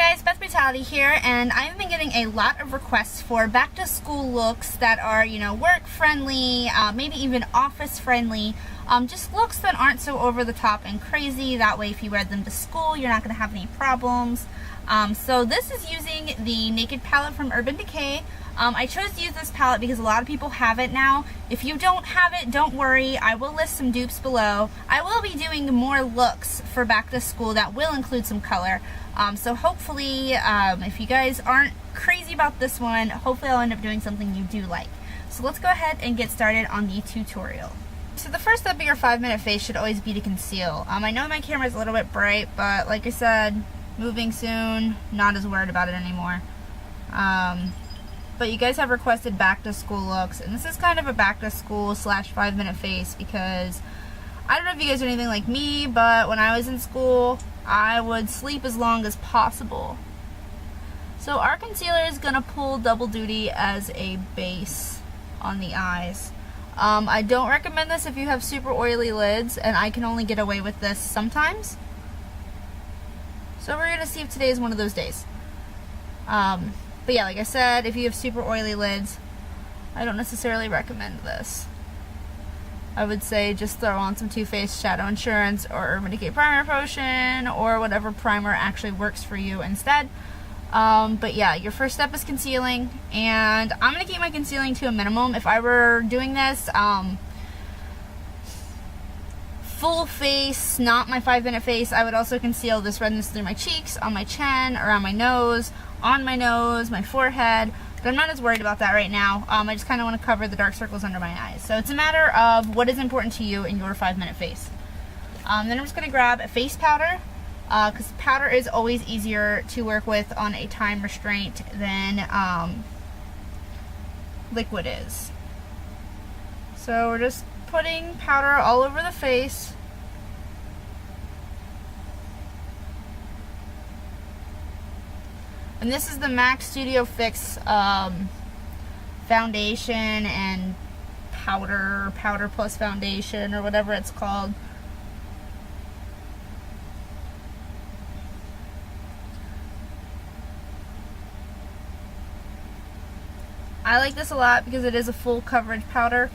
guys, Beth Brutality here, and I've been getting a lot of requests for back to school looks that are, you know, work friendly, maybe even office friendly, just looks that aren't so over the top and crazy. That way if you wear them to school, you're not going to have any problems. So this is using the Naked palette from Urban Decay. I chose to use this palette because a lot of people have it now. If you don't have it, don't worry. I will list some dupes below. I will be doing more looks for back to school that will include some color. So hopefully, if you guys aren't crazy about this one, hopefully I'll end up doing something you do like. So let's go ahead and get started on the tutorial. So the first step of your 5-minute face should always be to conceal. I know my camera's a little bit bright, but like I said, moving soon, not as worried about it anymore. But you guys have requested back to school looks, and this is kind of a back to school / 5-minute face because I don't know if you guys are anything like me, but when I was in school, I would sleep as long as possible. So our concealer is gonna pull double duty as a base on the eyes. I don't recommend this if you have super oily lids, and I can only get away with this sometimes. So we're gonna see if today is one of those days. But yeah, like I said, if you have super oily lids, I don't necessarily recommend this. I would say just throw on some Too Faced Shadow Insurance or Urban Decay Primer Potion or whatever primer actually works for you instead. But yeah, your first step is concealing, and I'm going to keep my concealing to a minimum. If I were doing this full face, not my 5-minute face, I would also conceal this redness through my cheeks, on my chin, around my nose, on my nose, my forehead, but I'm not as worried about that right now. I just kind of want to cover the dark circles under my eyes. So it's a matter of what is important to you in your 5-minute face. Then I'm just going to grab a face powder, because powder is always easier to work with on a time restraint than liquid is. So we're just putting powder all over the face. And this is the MAC Studio Fix foundation and powder plus foundation, or whatever it's called. I like this a lot because it is a full coverage powder.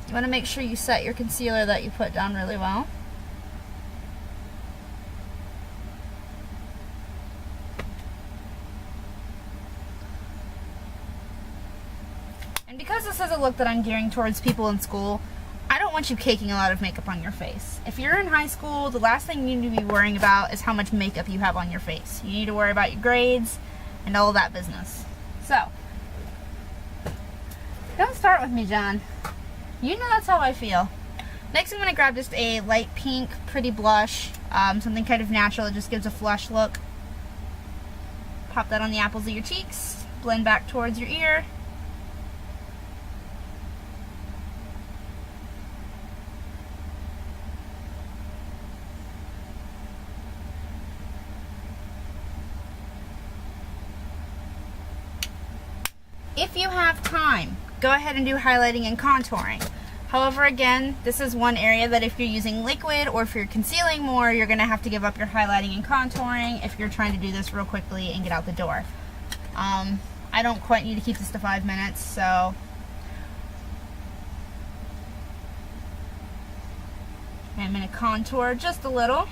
You want to make sure you set your concealer that you put down really well. And because this is a look that I'm gearing towards people in school, I don't want you caking a lot of makeup on your face. If you're in high school, the last thing you need to be worrying about is how much makeup you have on your face. You need to worry about your grades and all that business. So, don't start with me, John. You know that's how I feel. Next I'm going to grab just a light pink pretty blush, something kind of natural that just gives a flush look. Pop that on the apples of your cheeks, blend back towards your ear. If you have time, go ahead and do highlighting and contouring. However, again, this is one area that if you're using liquid or if you're concealing more, you're going to have to give up your highlighting and contouring if you're trying to do this real quickly and get out the door. I don't quite need to keep this to 5 minutes, so I'm going to contour just a little.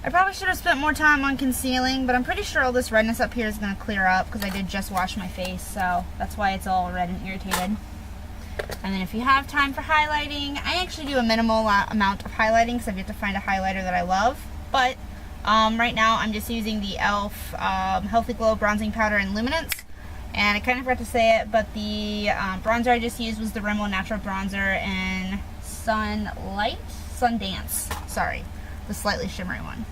I probably should have spent more time on concealing, but I'm pretty sure all this redness up here is going to clear up because I did just wash my face, so that's why it's all red and irritated. And then if you have time for highlighting, I actually do a minimal amount of highlighting because I've yet to find a highlighter that I love. But right now I'm just using the e.l.f. Healthy Glow Bronzing Powder in Luminance. And I kind of forgot to say it, but the bronzer I just used was the Rimmel Natural Bronzer in Sundance. Sorry, the slightly shimmery one.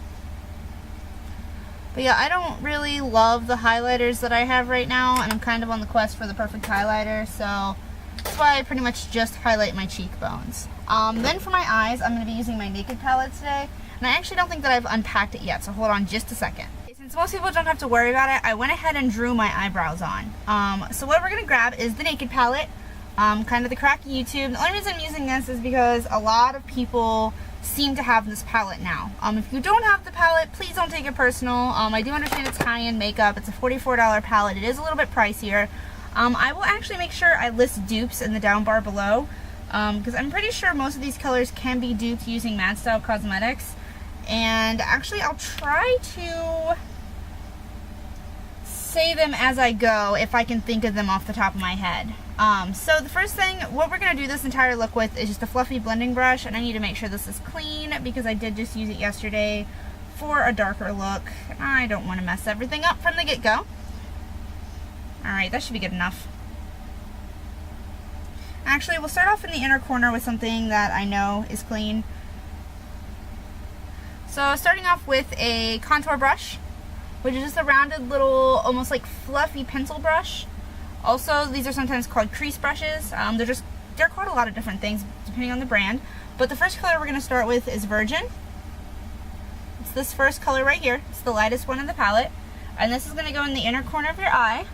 But yeah, I don't really love the highlighters that I have right now, and I'm kind of on the quest for the perfect highlighter, so That's why I pretty much just highlight my cheekbones. Then for my eyes, I'm going to be using my Naked palette today. And I actually don't think that I've unpacked it yet, so hold on just a second. Since most people don't have to worry about it, I went ahead and drew my eyebrows on. So what we're going to grab is the Naked palette, kind of the cracky YouTube. The only reason I'm using this is because a lot of people seem to have this palette now. If you don't have the palette, please don't take it personal. I do understand it's high-end makeup. It's a $44 palette. It is a little bit pricier. I will actually make sure I list dupes in the down bar below, because I'm pretty sure most of these colors can be duped using Mad Style Cosmetics. And actually, I'll try to say them as I go if I can think of them off the top of my head. So the first thing, what we're going to do this entire look with is just a fluffy blending brush, and I need to make sure this is clean because I did just use it yesterday for a darker look. I don't want to mess everything up from the get-go. Alright, that should be good enough. Actually, we'll start off in the inner corner with something that I know is clean. So starting off with a contour brush, which is just a rounded little, almost like fluffy pencil brush. Also, these are sometimes called crease brushes. They're called a lot of different things depending on the brand. But the first color we're going to start with is Virgin. It's this first color right here. It's the lightest one in the palette. And this is going to go in the inner corner of your eye.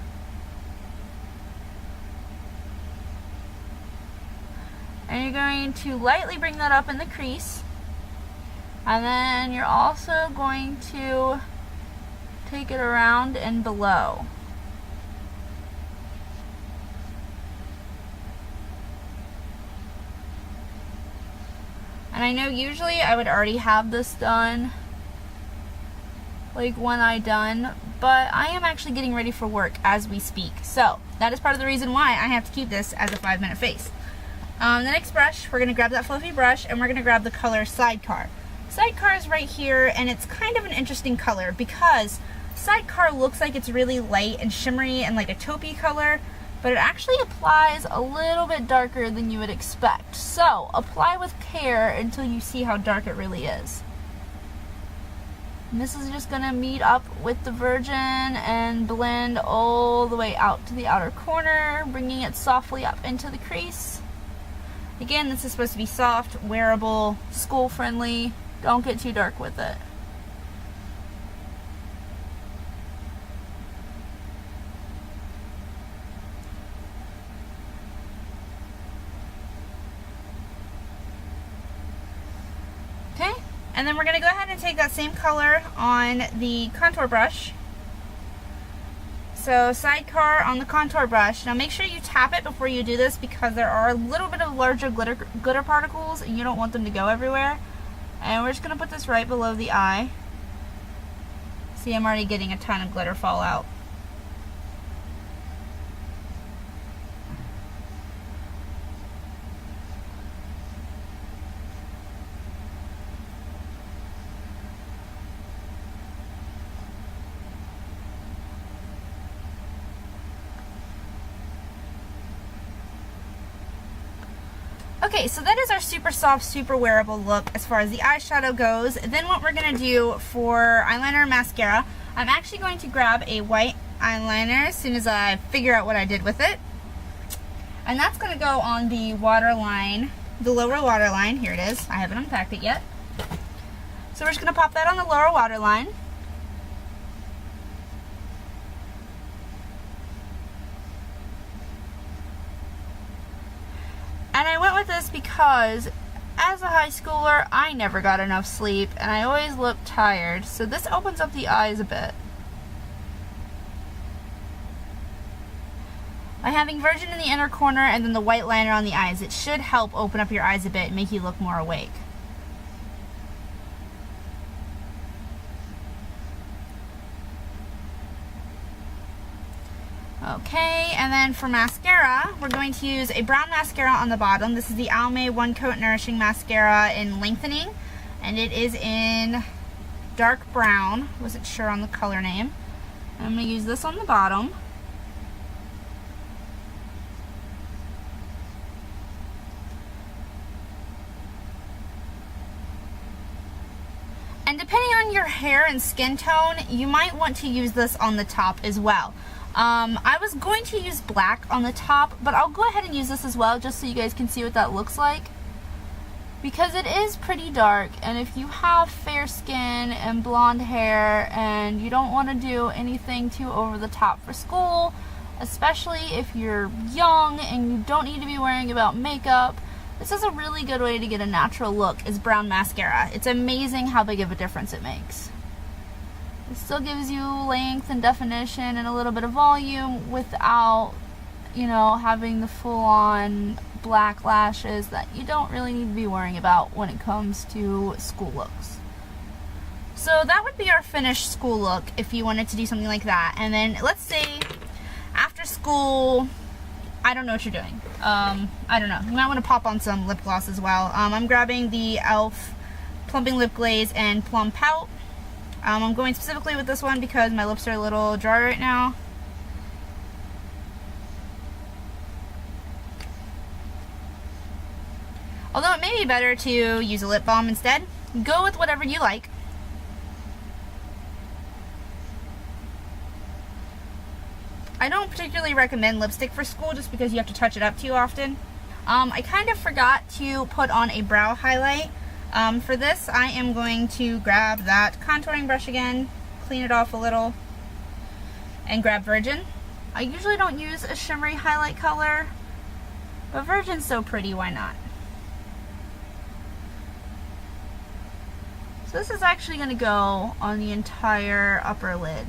And you're going to lightly bring that up in the crease. And then you're also going to take it around and below. And I know usually I would already have this done, like one eye done, but I am actually getting ready for work as we speak. So that is part of the reason why I have to keep this as a 5-minute face. The next brush, we're going to grab that fluffy brush and we're going to grab the color Sidecar. Sidecar is right here, and it's kind of an interesting color because Sidecar looks like it's really light and shimmery and like a taupey color, but it actually applies a little bit darker than you would expect. So apply with care until you see how dark it really is. And this is just going to meet up with the Virgin and blend all the way out to the outer corner, bringing it softly up into the crease. Again, this is supposed to be soft, wearable, school friendly. Don't get too dark with it. Okay, and then we're going to go ahead and take that same color on the contour brush. So Sidecar on the contour brush. Now make sure you tap it before you do this because there are a little bit of larger glitter particles and you don't want them to go everywhere. And we're just going to put this right below the eye. See, I'm already getting a ton of glitter fall out. Okay, so that is our super soft, super wearable look as far as the eyeshadow goes. Then what we're going to do for eyeliner and mascara, I'm actually going to grab a white eyeliner as soon as I figure out what I did with it. And that's going to go on the waterline, the lower waterline. Here it is. I haven't unpacked it yet. So we're just going to pop that on the lower waterline. And I went with this because as a high schooler, I never got enough sleep and I always looked tired. So this opens up the eyes a bit. By having Virgin in the inner corner and then the white liner on the eyes, it should help open up your eyes a bit and make you look more awake. Okay, and then for mascara, we're going to use a brown mascara on the bottom. This is the Almay One Coat Nourishing Mascara in Lengthening, and it is in dark brown. Wasn't sure on the color name. And I'm going to use this on the bottom. And depending on your hair and skin tone, you might want to use this on the top as well. I was going to use black on the top, but I'll go ahead and use this as well just so you guys can see what that looks like. Because it is pretty dark, and if you have fair skin and blonde hair and you don't want to do anything too over the top for school, especially if you're young and you don't need to be worrying about makeup, this is a really good way to get a natural look, is brown mascara. It's amazing how big of a difference it makes. It still gives you length and definition and a little bit of volume without, you know, having the full-on black lashes that you don't really need to be worrying about when it comes to school looks. So that would be our finished school look if you wanted to do something like that. And then let's say after school, I don't know what you're doing. I don't know. You might want to pop on some lip gloss as well. I'm grabbing the e.l.f. Plumping Lip Glaze and Plum Pout. I'm going specifically with this one because my lips are a little dry right now. Although it may be better to use a lip balm instead. Go with whatever you like. I don't particularly recommend lipstick for school just because you have to touch it up too often. I kind of forgot to put on a brow highlight. For this, I am going to grab that contouring brush again, clean it off a little, and grab Virgin. I usually don't use a shimmery highlight color, but Virgin's so pretty, why not? So this is actually going to go on the entire upper lid.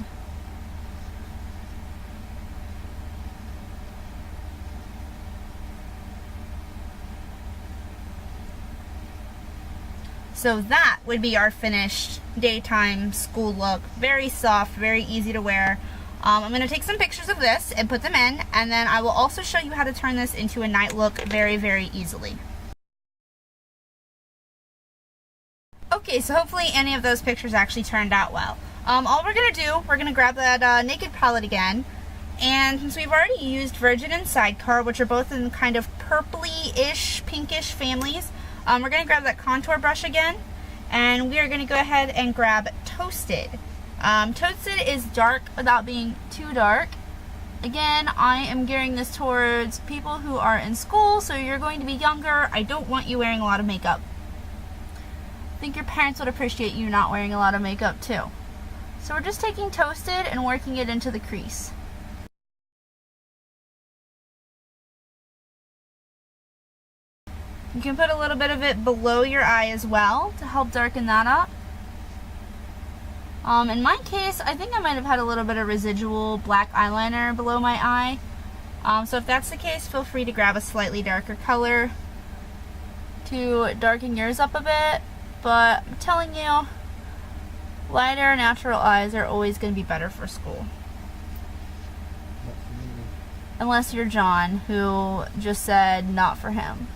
So that would be our finished daytime school look. Very soft, very easy to wear. I'm going to take some pictures of this and put them in, and then I will also show you how to turn this into a night look very, very easily. Okay, so hopefully any of those pictures actually turned out well. All we're going to do, we're going to grab that Naked palette again, and since we've already used Virgin and Sidecar, which are both in kind of purpley-ish, pinkish families, we're going to grab that contour brush again, and we are going to go ahead and grab Toasted. Toasted is dark without being too dark. Again, I am gearing this towards people who are in school, so you're going to be younger. I don't want you wearing a lot of makeup. I think your parents would appreciate you not wearing a lot of makeup too. So we're just taking Toasted and working it into the crease. You can put a little bit of it below your eye as well to help darken that up. In my case, I think I might have had a little bit of residual black eyeliner below my eye. So if that's the case, feel free to grab a slightly darker color to darken yours up a bit. But I'm telling you, lighter, natural eyes are always going to be better for school. Unless you're John, who just said not for him.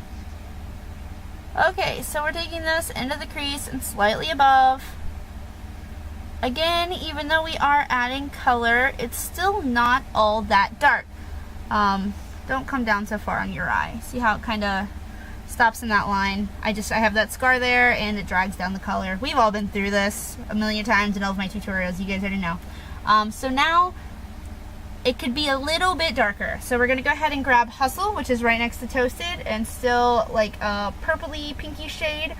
Okay, so we're taking this into the crease and slightly above. Again, even though we are adding color, it's still not all that dark. Don't come down so far on your eye. See how it kind of stops in that line? I have that scar there and it drags down the color. We've all been through this a million times in all of my tutorials. You guys already know. So now it could be a little bit darker. So we're going to go ahead and grab Hustle, which is right next to Toasted, and still like a purpley pinky shade.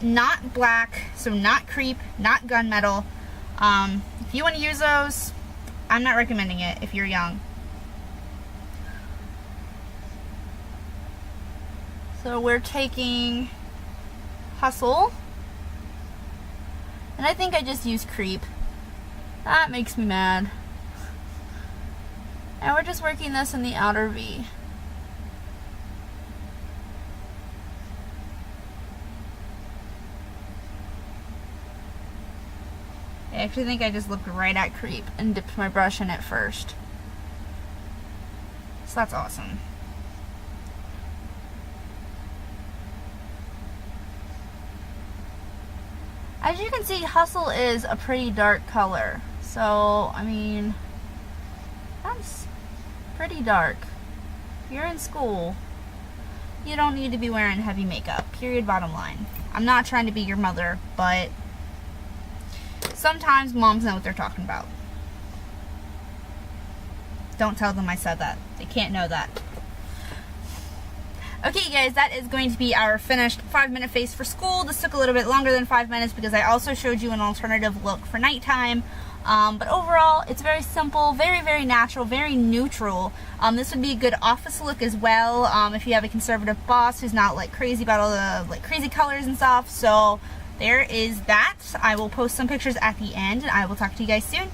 Not black, so not creep, not gunmetal. If you want to use those, I'm not recommending it if you're young. So we're taking Hustle, and I think I just used Creep. That makes me mad. And we're just working this in the outer V. I actually think I just looked right at Creep and dipped my brush in it first. So that's awesome. As you can see, Hustle is a pretty dark color. So, I mean, that's pretty dark. If you're in school, you don't need to be wearing heavy makeup. Period, bottom line. I'm not trying to be your mother, but sometimes moms know what they're talking about. Don't tell them I said that. They can't know that. Okay guys, that is going to be our finished 5-minute face for school. This took a little bit longer than 5 minutes because I also showed you an alternative look for nighttime. But overall, it's very simple, very, very natural, very neutral. This would be a good office look as well, if you have a conservative boss who's not like crazy about all the like crazy colors and stuff. So there is that. I will post some pictures at the end, and I will talk to you guys soon.